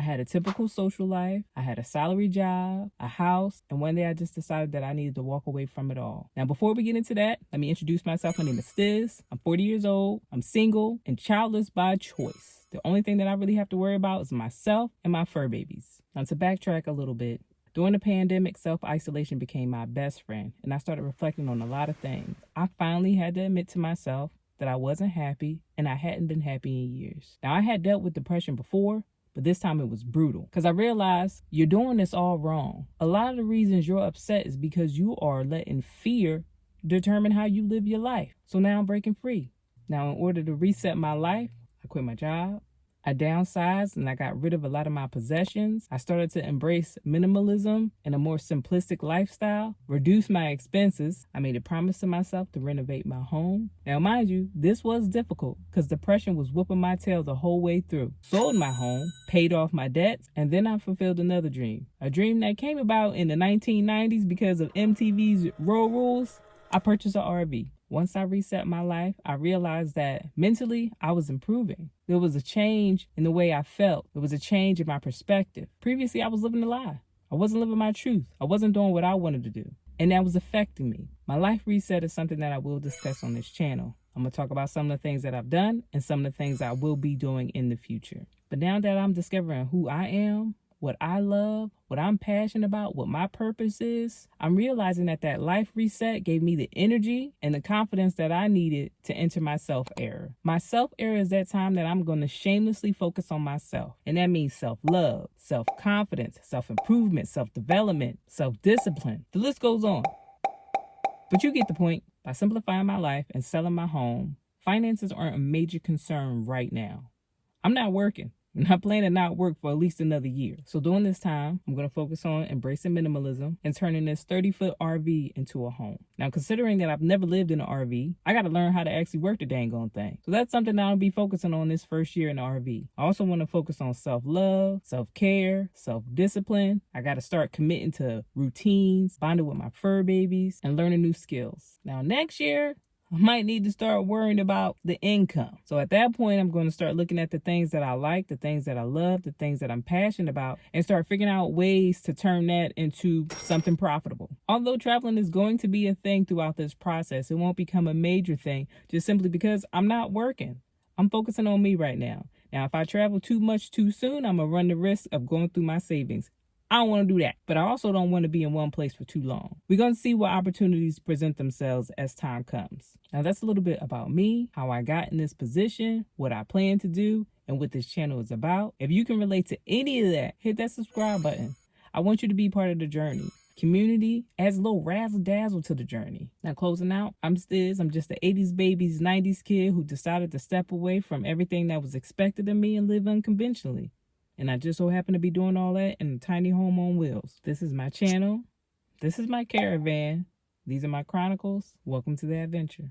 had a typical social life. I had a salary job, a house, and one day I just decided that I needed to walk away from it all. Now, before we get into that, let me introduce myself. My name is Stiz. I'm 40 years old. I'm single and childless by choice. The only thing that I really have to worry about is myself and my fur babies. Now, to backtrack a little bit, during the pandemic, self-isolation became my best friend, and I started reflecting on a lot of things. I finally had to admit to myself that I wasn't happy, and I hadn't been happy in years. Now, I had dealt with depression before, but this time it was brutal because I realized you're doing this all wrong. A lot of the reasons you're upset is because you are letting fear determine how you live your life. So now I'm breaking free. Now, in order to reset my life, I quit my job. I downsized and I got rid of a lot of my possessions. I started to embrace minimalism and a more simplistic lifestyle, reduce my expenses. I made a promise to myself to renovate my home. Now, mind you, this was difficult because depression was whooping my tail the whole way through. Sold my home, paid off my debts, and then I fulfilled another dream. A dream that came about in the 1990s because of MTV's Road Rules. I purchased an RV. Once I reset my life, I realized that mentally I was improving. There was a change in the way I felt. There was a change in my perspective. Previously, I was living a lie. I wasn't living my truth. I wasn't doing what I wanted to do. And that was affecting me. My life reset is something that I will discuss on this channel. I'm going to talk about some of the things that I've done and some of the things I will be doing in the future. But now that I'm discovering who I am, what I love, what I'm passionate about, what my purpose is, I'm realizing that life reset gave me the energy and the confidence that I needed to enter my self-era. My self-era is that time that I'm going to shamelessly focus on myself. And that means self-love, self-confidence, self-improvement, self-development, self-discipline. The list goes on. But you get the point. By simplifying my life and selling my home, finances aren't a major concern right now. I'm not working. And I plan to not work for at least another year. So during this time, I'm going to focus on embracing minimalism and turning this 30-foot RV into a home. Now, considering that I've never lived in an RV, I got to learn how to actually work the dang on thing. So that's something that I'll be focusing on this first year in the RV. I also want to focus on self-love, self-care, self-discipline. I got to start committing to routines, bonding with my fur babies, and learning new skills. Now, next year, I might need to start worrying about the income. So at that point, I'm going to start looking at the things that I like, the things that I love, the things that I'm passionate about, and start figuring out ways to turn that into something profitable. Although traveling is going to be a thing throughout this process, it won't become a major thing just simply because I'm not working. I'm focusing on me right now. Now, if I travel too much too soon, I'm going to run the risk of going through my savings. I don't want to do that, but I also don't want to be in one place for too long. We're going to see what opportunities present themselves as time comes. Now, that's a little bit about me, how I got in this position, what I plan to do, and what this channel is about. If you can relate to any of that, hit that subscribe button. I want you to be part of the journey. Community adds a little razzle-dazzle to the journey. Now, closing out, I'm Stiz. I'm just the 80s babies, 90s kid who decided to step away from everything that was expected of me and live unconventionally. And I just so happen to be doing all that in a tiny home on wheels. This is my channel. This is my caravan. These are my chronicles. Welcome to the adventure.